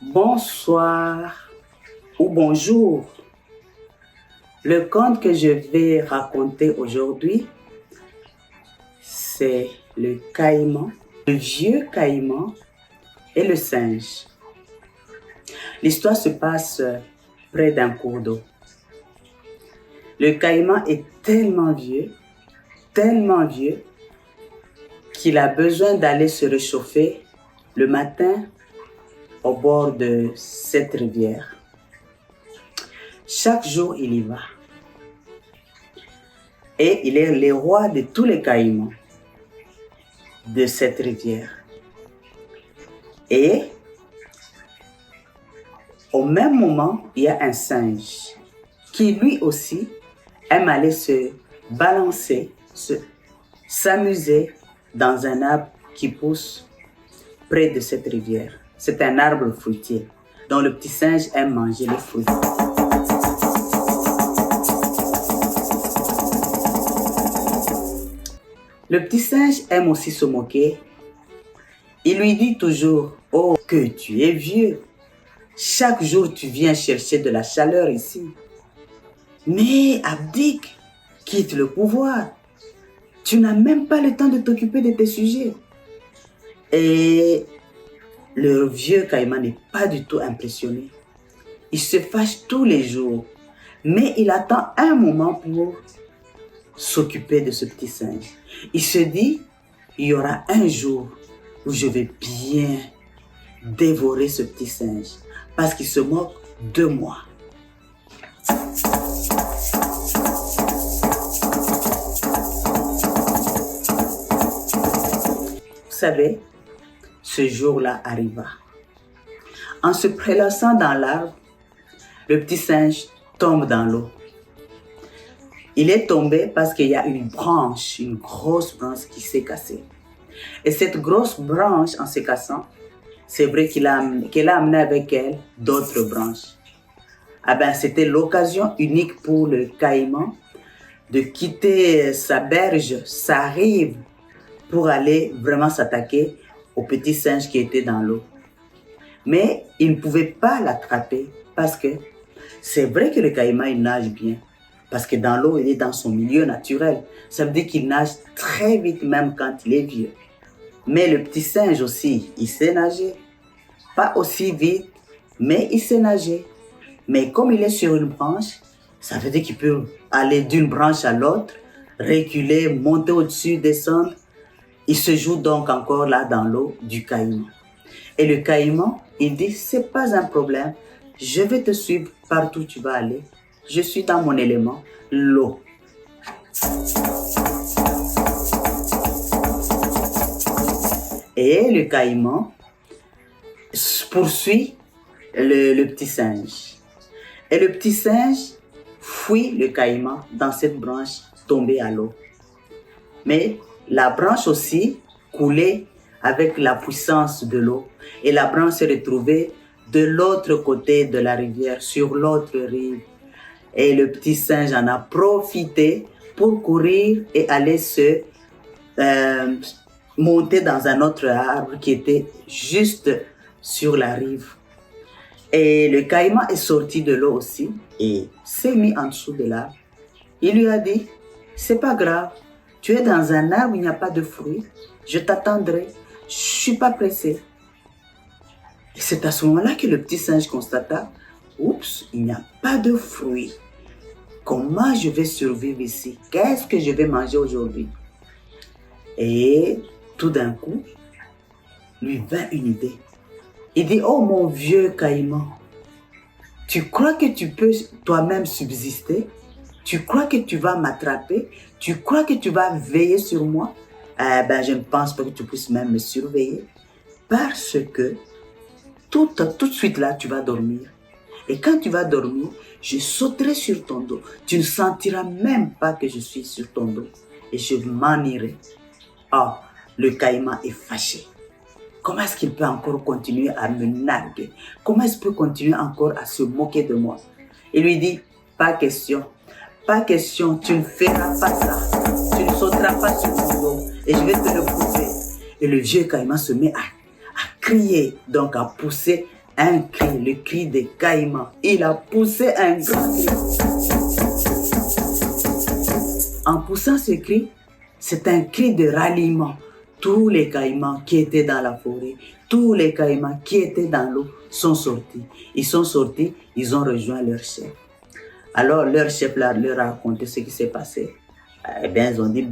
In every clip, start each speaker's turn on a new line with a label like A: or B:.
A: Bonsoir ou bonjour. Le conte que je vais raconter aujourd'hui, c'est le caïman, le vieux caïman et le singe. L'histoire se passe près d'un cours d'eau. Le caïman est tellement vieux qu'il a besoin d'aller se réchauffer le matin au bord de cette rivière. Chaque jour, il y va. Et il est le roi de tous les caïmans de cette rivière. Et au même moment, il y a un singe qui lui aussi aime aller se balancer, s'amuser dans un arbre qui pousse près de cette rivière. C'est un arbre fruitier dont le petit singe aime manger les fruits. Le petit singe aime aussi se moquer. Il lui dit toujours « Oh, que tu es vieux! Chaque jour, tu viens chercher de la chaleur ici. Mais abdique, quitte le pouvoir. Tu n'as même pas le temps de t'occuper de tes sujets. » Et le vieux caïman n'est pas du tout impressionné. Il se fâche tous les jours, mais il attend un moment pour s'occuper de ce petit singe. Il se dit, il y aura un jour où je vais bien dévorer ce petit singe parce qu'il se moque de moi. Vous savez, ce jour-là arriva. En se prélassant dans l'arbre, le petit singe tombe dans l'eau. Il est tombé parce qu'il y a une grosse branche qui s'est cassée. Et cette grosse branche, en se cassant, c'est vrai qu'elle a amené avec elle d'autres branches. C'était l'occasion unique pour le caïman de quitter sa berge, sa rive, pour aller vraiment s'attaquer au petit singe qui était dans l'eau. Mais il ne pouvait pas l'attraper parce que c'est vrai que le caïman il nage bien. Parce que dans l'eau, il est dans son milieu naturel. Ça veut dire qu'il nage très vite même quand il est vieux. Mais le petit singe aussi, il sait nager. Pas aussi vite, mais il sait nager. Mais comme il est sur une branche, ça veut dire qu'il peut aller d'une branche à l'autre, reculer, monter au-dessus, descendre. Il se joue donc encore là dans l'eau du caïman. Et le caïman, il dit, c'est pas un problème, je vais te suivre partout où tu vas aller. Je suis dans mon élément, l'eau. Et le caïman poursuit le petit singe. Et le petit singe fuit le caïman dans cette branche tombée à l'eau. Mais la branche aussi coulait avec la puissance de l'eau. Et la branche s'est retrouvée de l'autre côté de la rivière, sur l'autre rive. Et le petit singe en a profité pour courir et aller se monter dans un autre arbre qui était juste sur la rive. Et le caïman est sorti de l'eau aussi et s'est mis en dessous de l'arbre. Il lui a dit, c'est pas grave, tu es dans un arbre où il n'y a pas de fruits, je t'attendrai, je suis pas pressé. Et c'est à ce moment-là que le petit singe constata, oups, il n'y a pas de fruits. Comment je vais survivre ici? Qu'est-ce que je vais manger aujourd'hui? Et tout d'un coup, lui vint une idée. Il dit, oh mon vieux caïman, tu crois que tu peux toi-même subsister? Tu crois que tu vas m'attraper? Tu crois que tu vas veiller sur moi? Je ne pense pas que tu puisses même me surveiller. Parce que tout de suite là, tu vas dormir. Et quand tu vas dormir, je sauterai sur ton dos. Tu ne sentiras même pas que je suis sur ton dos. Et je m'en irai. Ah, le caïman est fâché. Comment est-ce qu'il peut encore continuer à me narguer? Comment est-ce qu'il peut continuer encore à se moquer de moi? Il lui dit, pas question. Pas question, tu ne feras pas ça. Tu ne sauteras pas sur mon dos et je vais te le pousser. Et le vieux caïman se met à crier, donc à pousser un cri, le cri des caïmans. Il a poussé un grand cri. En poussant ce cri, c'est un cri de ralliement. Tous les caïmans qui étaient dans la forêt, tous les caïmans qui étaient dans l'eau sont sortis. Ils sont sortis, ils ont rejoint leur chef. Alors leur chef leur a raconté ce qui s'est passé. Eh bien, ils ont dit,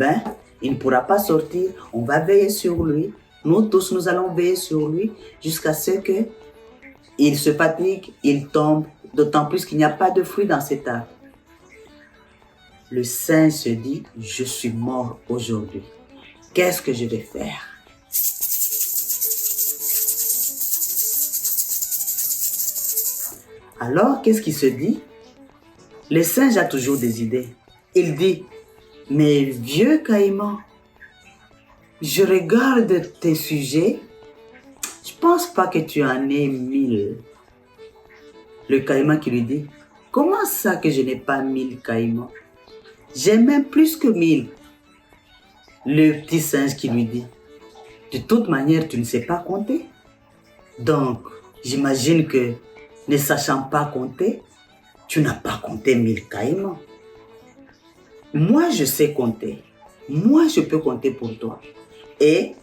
A: il ne pourra pas sortir, on va veiller sur lui. Nous tous, nous allons veiller sur lui jusqu'à ce qu'il se fatigue, il tombe, d'autant plus qu'il n'y a pas de fruits dans cet arbre. Le singe se dit, je suis mort aujourd'hui. Qu'est-ce que je vais faire? Alors, qu'est-ce qu'il se dit? Le singe a toujours des idées. Il dit, mais vieux caïman, je regarde tes sujets, je pense pas que tu en aies 1000. Le caïman qui lui dit, comment ça que je n'ai pas 1000 caïmans? J'ai même plus que 1000. Le petit singe qui lui dit, de toute manière, tu ne sais pas compter. Donc, j'imagine que, ne sachant pas compter, tu n'as pas compté 1000 caïmans. Moi, je sais compter. Moi, je peux compter pour toi. Et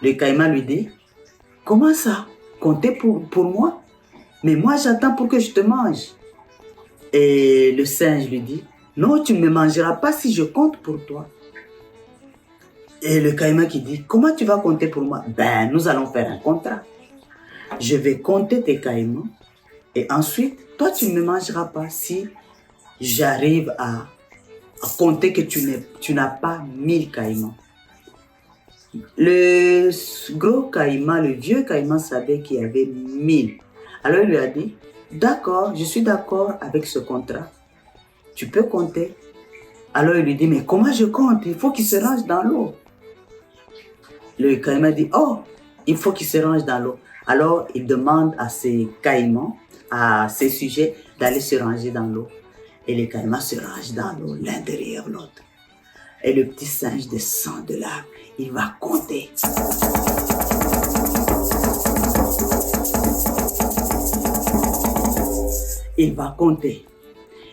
A: le caïman lui dit, comment ça? Compter pour moi? Mais moi, j'attends pour que je te mange. Et le singe lui dit, non, tu ne me mangeras pas si je compte pour toi. Et le caïman qui dit, comment tu vas compter pour moi? Nous allons faire un contrat. Je vais compter tes caïmans et ensuite, toi, tu ne me mangeras pas si j'arrive à compter que tu n'as pas 1000 caïmans. Le gros caïman, le vieux caïman savait qu'il y avait 1000. Alors il lui a dit, d'accord, je suis d'accord avec ce contrat. Tu peux compter. Alors il lui dit, mais comment je compte? Il faut qu'il se range dans l'eau. Le caïman dit, oh, il faut qu'il se range dans l'eau. Alors il demande à ses caïmans, à ses sujets, d'aller se ranger dans l'eau. Et les caïmans se rangent dans l'eau, l'un derrière l'autre. Et le petit singe descend de l'arbre. Il va compter. Il va compter.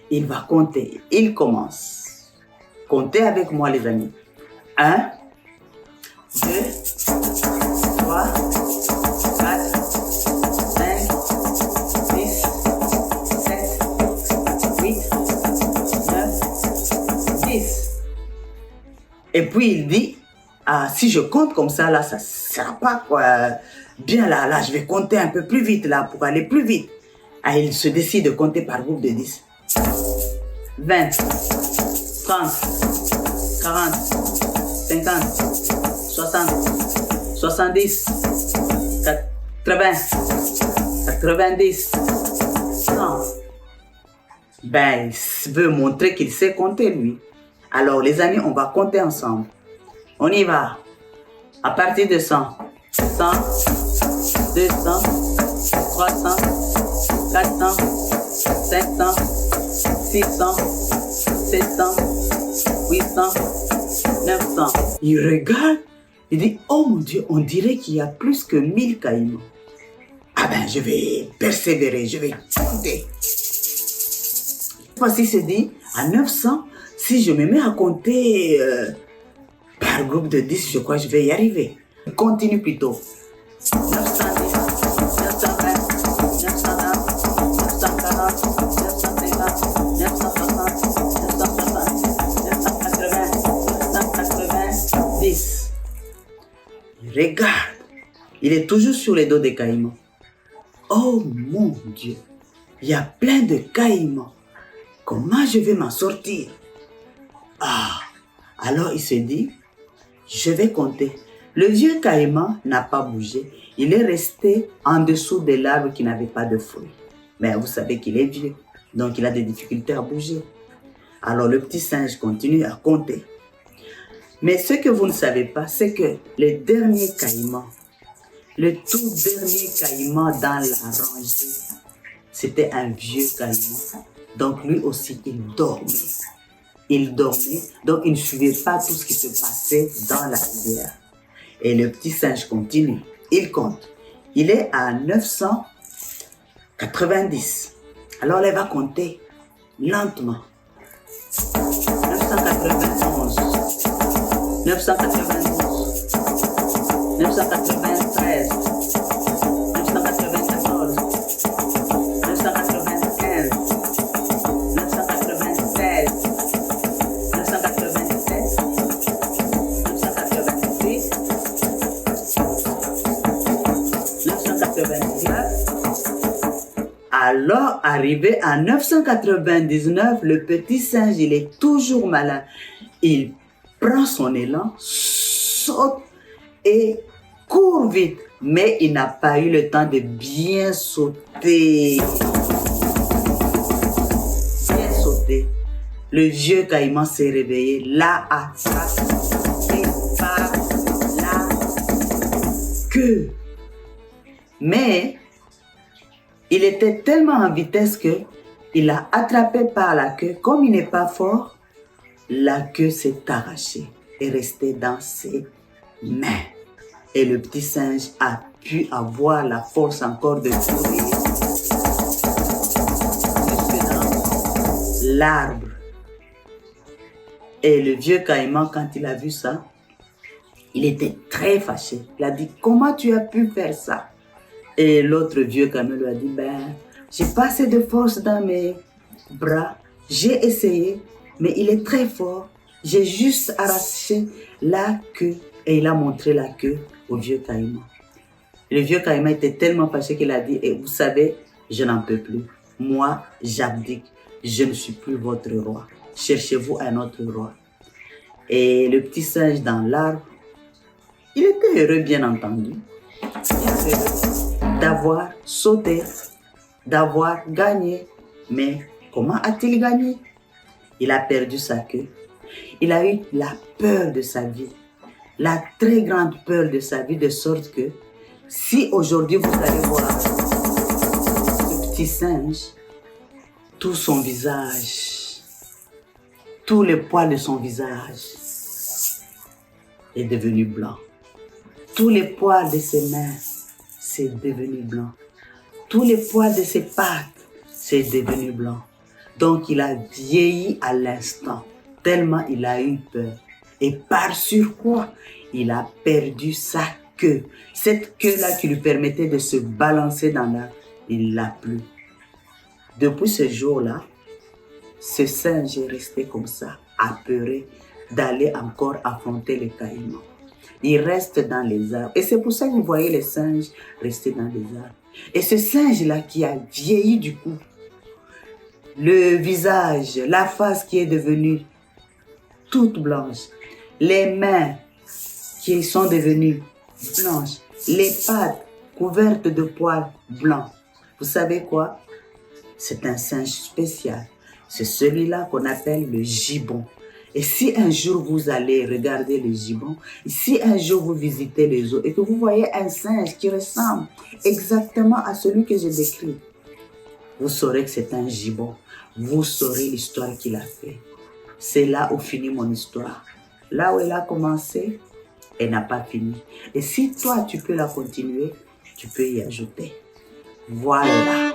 A: Il va compter. Il commence. Comptez avec moi, les amis. 1, 2, 3, 4, 5, 6, 7, 8, 9, 10. Et puis il dit, si je compte comme ça, là, ça ne sera pas bien là, je vais compter un peu plus vite là, pour aller plus vite. Il se décide de compter par groupe de 10. 20, 30, 40, 50, 60, 70, 80, 90, 100. Il veut montrer qu'il sait compter, lui. Alors, les amis, on va compter ensemble. On y va. À partir de 100, 100, 200, 300, 400, 500, 600, 700, 800, 900. Il regarde, il dit, oh mon Dieu, on dirait qu'il y a plus que 1000 caïmans. Je vais persévérer, je vais compter. Voici, se dit, à 900, si je me mets à compter par groupe de 10, je crois que je vais y arriver. Continue plutôt. 910, 920, 930, 940, 950, 960, 960, 980, 990. Il regarde. Il est toujours sur les dos des caïmans. Oh mon Dieu, il y a plein de caïmans. Comment je vais m'en sortir? Alors il se dit, je vais compter. Le vieux caïman n'a pas bougé. Il est resté en dessous de l'arbre qui n'avait pas de fruits. Mais vous savez qu'il est vieux, donc il a des difficultés à bouger. Alors le petit singe continue à compter. Mais ce que vous ne savez pas, c'est que le dernier caïman, le tout dernier caïman dans la rangée, c'était un vieux caïman. Donc lui aussi, il dormait. Il dormait, donc il ne suivait pas tout ce qui se passait dans la rivière. Et le petit singe continue. Il compte. Il est à 990. Alors il va compter lentement. 991, 992, 993, 994, 995, 996, 997, 998, 999. Alors, arrivé à 999, le petit singe, il est toujours malin. Il prend son élan, saute et court vite. Mais il n'a pas eu le temps de bien sauter. Bien sauter. Le vieux caïman s'est réveillé, l'a attrapé par la queue. Mais il était tellement en vitesse que il l'a attrapé par la queue. Comme il n'est pas fort, la queue s'est arrachée et restée dans ses mains. Et le petit singe a pu avoir la force encore de courir jusque dans l'arbre. Et le vieux caïman, quand il a vu ça, il était très fâché. Il a dit, comment tu as pu faire ça? Et l'autre vieux caïman lui a dit, j'ai pas assez de force dans mes bras. J'ai essayé, mais il est très fort. J'ai juste arraché la queue. Et il a montré la queue au vieux caïman. Le vieux caïman était tellement fâché qu'il a dit, et vous savez, je n'en peux plus. Moi, j'abdique. Je ne suis plus votre roi. Cherchez-vous un autre roi. Et le petit singe dans l'arbre, il était heureux, bien entendu. Bien heureux d'avoir sauté, d'avoir gagné. Mais comment a-t-il gagné? Il a perdu sa queue. Il a eu la peur de sa vie. La très grande peur de sa vie, de sorte que si aujourd'hui vous allez voir ce petit singe, tout son visage, tous les poils de son visage est devenu blanc. Tous les poils de ses mains, c'est devenu blanc. Tous les poils de ses pattes, c'est devenu blanc. Donc il a vieilli à l'instant, tellement il a eu peur. Et par surcroît, il a perdu sa queue. Cette queue-là qui lui permettait de se balancer dans l'air, il l'a plus. Depuis ce jour-là, ce singe est resté comme ça, apeuré d'aller encore affronter les caïmans. Il reste dans les arbres. Et c'est pour ça que vous voyez les singes rester dans les arbres. Et ce singe-là qui a vieilli du coup, le visage, la face qui est devenue toute blanche, les mains qui sont devenues blanches, les pattes couvertes de poils blancs. Vous savez quoi? C'est un singe spécial. C'est celui-là qu'on appelle le gibbon. Et si un jour vous allez regarder le gibbon, si un jour vous visitez les zoos et que vous voyez un singe qui ressemble exactement à celui que j'ai décrit, vous saurez que c'est un gibbon. Vous saurez l'histoire qu'il a fait. C'est là où finit mon histoire. Là où elle a commencé, elle n'a pas fini. Et si toi, tu peux la continuer, tu peux y ajouter. Voilà.